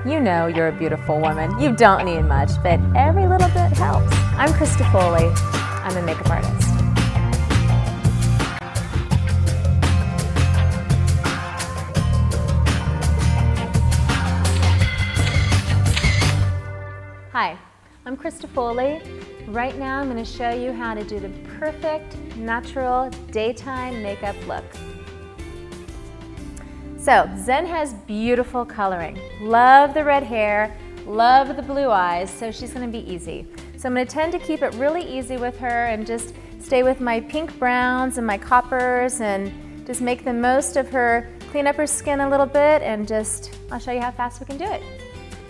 You know you're a beautiful woman. You don't need much, but every little bit helps. I'm Krista Foley. I'm a makeup artist. Hi, I'm Krista Foley. Right now I'm going to show you how to do the perfect natural daytime makeup look. So, Zen has beautiful coloring. Love the red hair, love the blue eyes, so she's going to be easy. So I'm going to tend to keep it really easy with her and just stay with my pink browns and my coppers and just make the most of her, clean up her skin a little bit, and I'll show you how fast we can do it.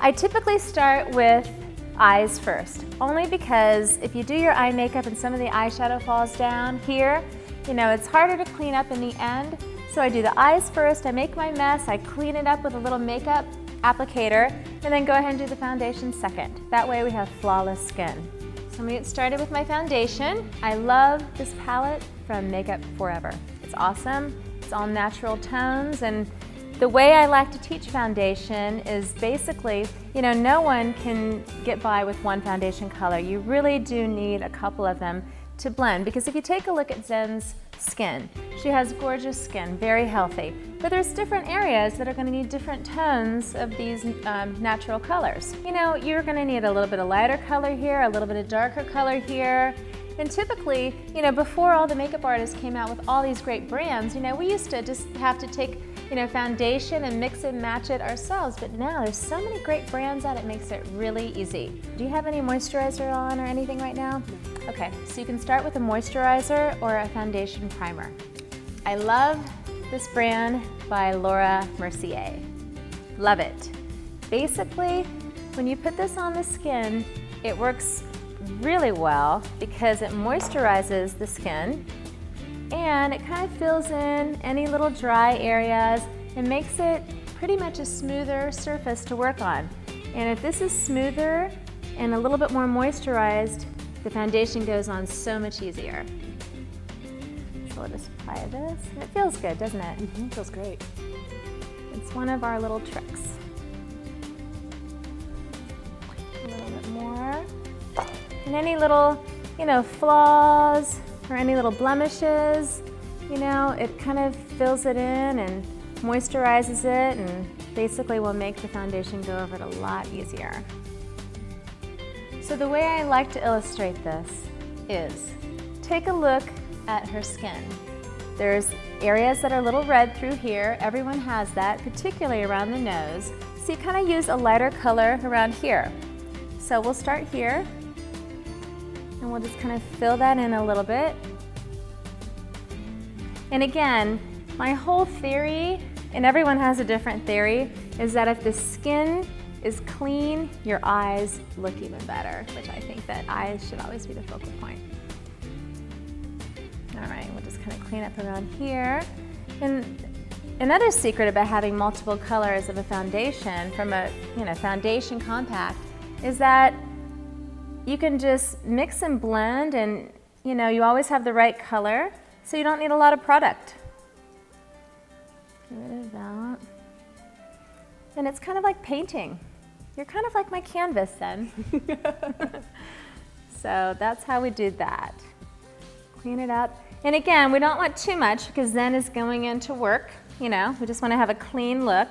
I typically start with eyes first, only because if you do your eye makeup and some of the eyeshadow falls down here, it's harder to clean up in the end. So I do the eyes first, I make my mess, I clean it up with a little makeup applicator, and then go ahead and do the foundation second. That way we have flawless skin. So I'm gonna get started with my foundation. I love this palette from Makeup Forever. It's awesome, it's all natural tones, and the way I like to teach foundation is basically, no one can get by with one foundation color. You really do need a couple of them to blend, because if you take a look at Zen's skin, she has gorgeous skin, very healthy, but there's different areas that are going to need different tones of these natural colors. You're going to need a little bit of lighter color here, a little bit of darker color here. And typically, before all the makeup artists came out with all these great brands, we used to just have to take, foundation and mix and match it ourselves. But now there's so many great brands out, it makes it really easy. Do you have any moisturizer on or anything right now? Okay, so you can start with a moisturizer or a foundation primer. I love this brand by Laura Mercier. Love it. Basically, when you put this on the skin, it works really well because it moisturizes the skin and it kind of fills in any little dry areas and makes it pretty much a smoother surface to work on. And if this is smoother and a little bit more moisturized, the foundation goes on so much easier. So we'll just apply this. And it feels good, doesn't it? Mm-hmm, feels great. It's one of our little tricks. A little bit more. And any little, flaws or any little blemishes, it kind of fills it in and moisturizes it and basically will make the foundation go over it a lot easier. So the way I like to illustrate this is take a look at her skin. There's areas that are a little red through here. Everyone has that, particularly around the nose. So you kind of use a lighter color around here. So we'll start here. And we'll just kind of fill that in a little bit. And again, my whole theory, and everyone has a different theory, is that if the skin is clean, your eyes look even better, which I think that eyes should always be the focal point. All right, we'll just kind of clean up around here. And another secret about having multiple colors of a foundation from a foundation compact is that you can just mix and blend and you always have the right color, so you don't need a lot of product. Get rid of that. And it's kind of like painting. You're kind of like my canvas then. So that's how we do that. Clean it up. And again, we don't want too much because Zen is going into work. We just want to have a clean look.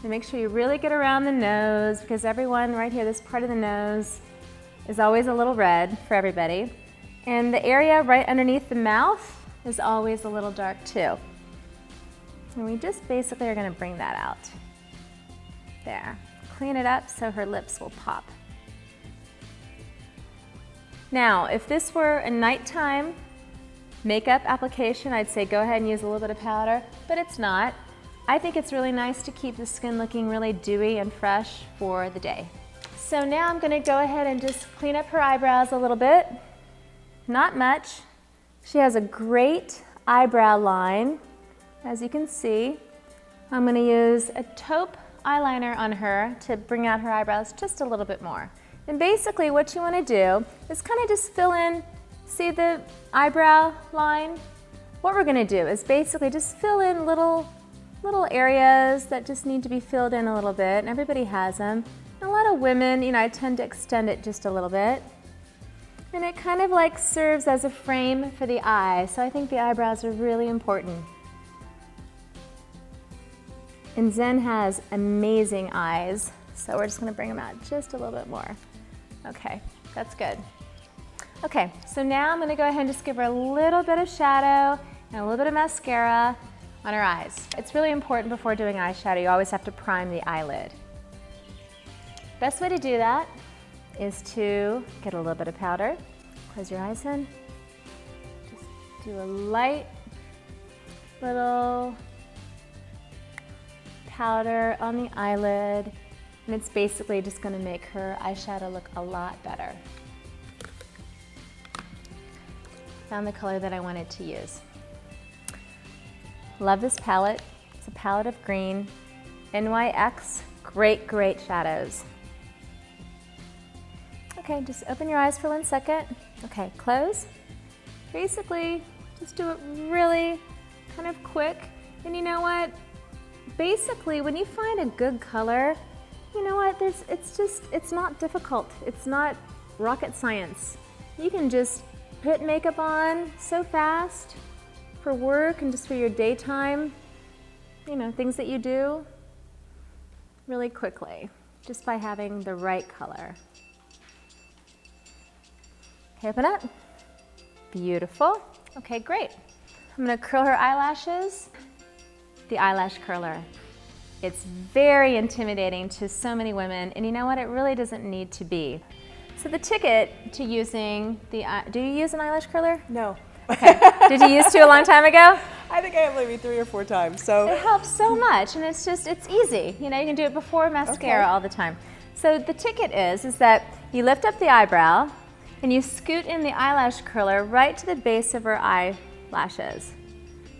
And make sure you really get around the nose, because everyone right here, this part of the nose, is always a little red for everybody. And the area right underneath the mouth is always a little dark too. And we just basically are going to bring that out. There. Clean it up so her lips will pop. Now, if this were a nighttime makeup application, I'd say go ahead and use a little bit of powder, but it's not. I think it's really nice to keep the skin looking really dewy and fresh for the day. So now I'm going to go ahead and just clean up her eyebrows a little bit. Not much. She has a great eyebrow line, as you can see. I'm going to use a taupe eyeliner on her to bring out her eyebrows just a little bit more. And basically what you want to do is kind of just fill in, see the eyebrow line? What we're going to do is basically just fill in little little areas that just need to be filled in a little bit, and everybody has them. And a lot of women, you know, I tend to extend it just a little bit. And it kind of like serves as a frame for the eye, so I think the eyebrows are really important. And Zen has amazing eyes, so we're just gonna bring them out just a little bit more. Okay, that's good. Okay, so now I'm gonna go ahead and just give her a little bit of shadow and a little bit of mascara on her eyes. It's really important before doing eyeshadow, you always have to prime the eyelid. Best way to do that is to get a little bit of powder, close your eyes in, just do a light little powder on the eyelid, and it's basically just going to make her eyeshadow look a lot better. Found the color that I wanted to use. Love this palette. It's a palette of green. NYX, great shadows. Okay, just open your eyes for 1 second. Okay, close. Basically, just do it really kind of quick. And you know what? Basically, when you find a good color, you know what? It's not difficult. It's not rocket science. You can just put makeup on so fast for work and just for your daytime, you know, things that you do really quickly, just by having the right color. Okay, open up. Beautiful. Okay, great. I'm gonna curl her eyelashes. The eyelash curler. It's very intimidating to so many women, and you know what? It really doesn't need to be. So the ticket to using the, do you use an eyelash curler? No. Okay. Did you used to a long time ago? I think I have maybe 3 or 4 times. So it helps so much, and it's easy. You know, you can do it before mascara all the time. So the ticket is that you lift up the eyebrow and you scoot in the eyelash curler right to the base of her eyelashes.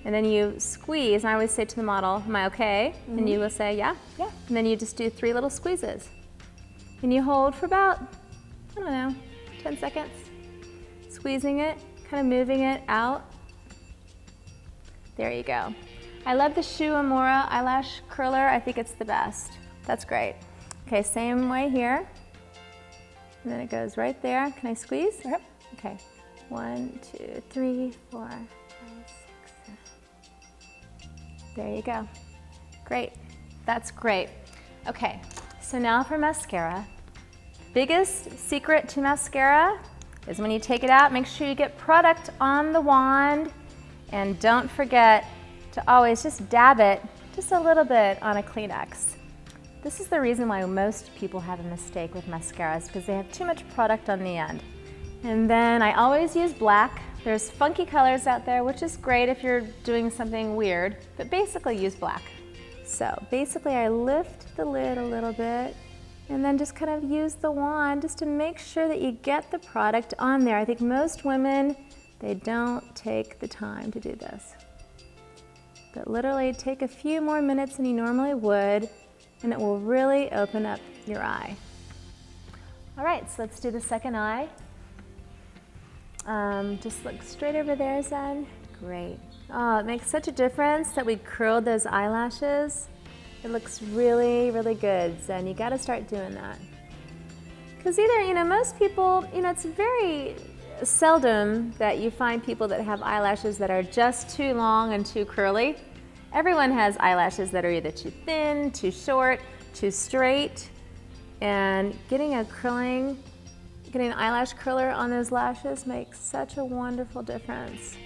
And then you squeeze, and I always say to the model, am I okay? Mm-hmm. And you will say, yeah. And then you just do 3 little squeezes. And you hold for about, I don't know, 10 seconds. Squeezing it, kind of moving it out. There you go. I love the Shu Uemura eyelash curler. I think it's the best. That's great. Okay, same way here. And then it goes right there. Can I squeeze? Yep. Okay. 1, 2, 3, 4, 5, 6, 7. There you go. Great. That's great. Okay, so now for mascara. Biggest secret to mascara is when you take it out, make sure you get product on the wand, and don't forget to always just dab it just a little bit on a Kleenex. This is the reason why most people have a mistake with mascaras, because they have too much product on the end. And then I always use black. There's funky colors out there, which is great if you're doing something weird, but basically use black. So basically I lift the lid a little bit and then just kind of use the wand just to make sure that you get the product on there. I think most women, they don't take the time to do this. But literally take a few more minutes than you normally would, and it will really open up your eye. All right, so let's do the second eye. Just look straight over there, Zen. Great. Oh, it makes such a difference that we curled those eyelashes. It looks really, really good, Zen. You gotta start doing that. Because either, you know, most people, you know, it's very seldom that you find people that have eyelashes that are just too long and too curly. Everyone has eyelashes that are either too thin, too short, too straight, and getting an eyelash curler on those lashes makes such a wonderful difference.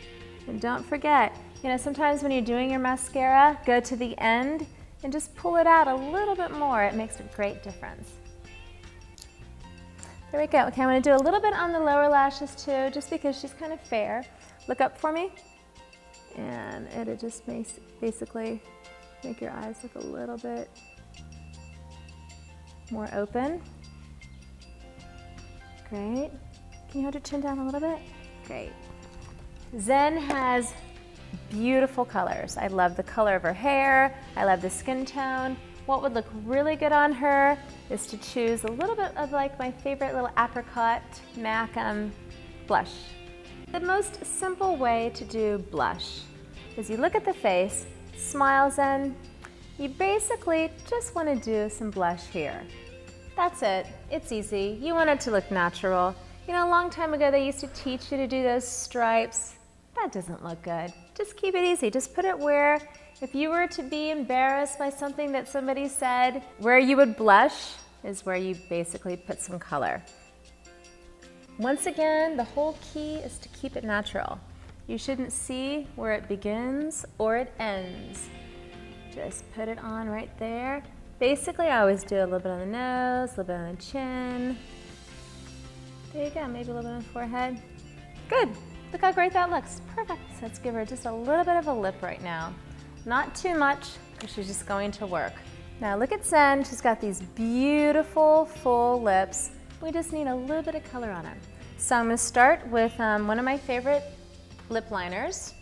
And don't forget, you know, sometimes when you're doing your mascara, go to the end and just pull it out a little bit more. It makes a great difference. There we go. Okay, I'm going to do a little bit on the lower lashes too, just because she's kind of fair. Look up for me. And it'll just basically make your eyes look a little bit more open. Great. Can you hold your chin down a little bit? Great. Zen has beautiful colors. I love the color of her hair. I love the skin tone. What would look really good on her is to choose a little bit of like my favorite little apricot MAC blush. The most simple way to do blush is you look at the face, smile, Zen, You basically just want to do some blush here. That's it. It's easy. You want it to look natural. You know, a long time ago they used to teach you to do those stripes. That doesn't look good. Just keep it easy. Just put it where, if you were to be embarrassed by something that somebody said, where you would blush is where you basically put some color. Once again, the whole key is to keep it natural. You shouldn't see where it begins or it ends. Just put it on right there. Basically, I always do a little bit on the nose, a little bit on the chin. There you go, maybe a little bit on the forehead. Good, look how great that looks. Perfect. So let's give her just a little bit of a lip right now. Not too much, because she's just going to work. Now look at Zen, she's got these beautiful full lips. We just need a little bit of color on them. So I'm gonna start with one of my favorite lip liners,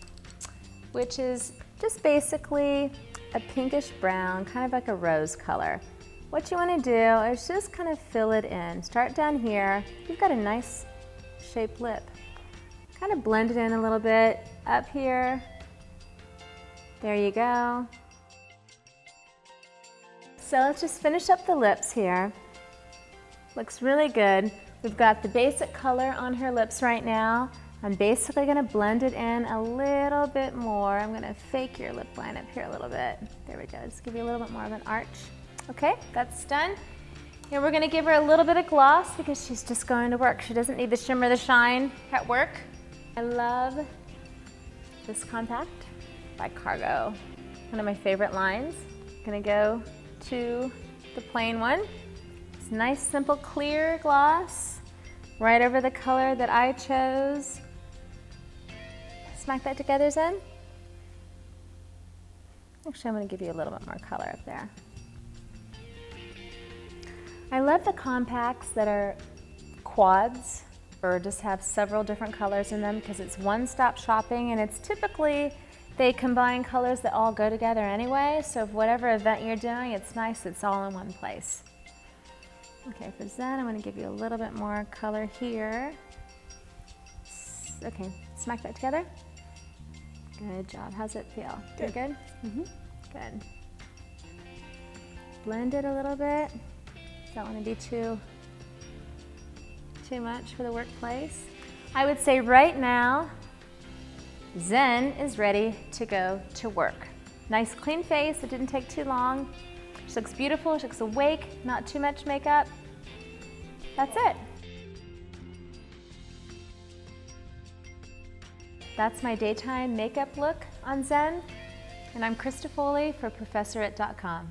which is just basically a pinkish brown, kind of like a rose color. What you want to do is just kind of fill it in. Start down here. You've got a nice shaped lip. Kind of blend it in a little bit up here. There you go. So let's just finish up the lips here. Looks really good. We've got the basic color on her lips right now. I'm basically going to blend it in a little bit more. I'm going to fake your lip line up here a little bit. There we go. Just give you a little bit more of an arch. Okay, that's done. And we're going to give her a little bit of gloss because she's just going to work. She doesn't need the shimmer, the shine at work. I love this compact by Cargo. One of my favorite lines. I'm going to go to the plain one. It's nice, simple, clear gloss right over the color that I chose. Smack that together, Zen. Actually, I'm going to give you a little bit more color up there. I love the compacts that are quads or just have several different colors in them because it's one-stop shopping and it's typically, they combine colors that all go together anyway, so if whatever event you're doing, it's nice, it's all in one place. Okay, for Zen, I'm going to give you a little bit more color here. Okay, smack that together. Good job. How's it feel? Good. You're good? Mm-hmm. Good. Blend it a little bit. Don't want to be too much for the workplace. I would say right now, Zen is ready to go to work. Nice clean face. It didn't take too long. She looks beautiful. She looks awake. Not too much makeup. That's it. That's my daytime makeup look on Zen, and I'm Krista Foley for Professorit.com.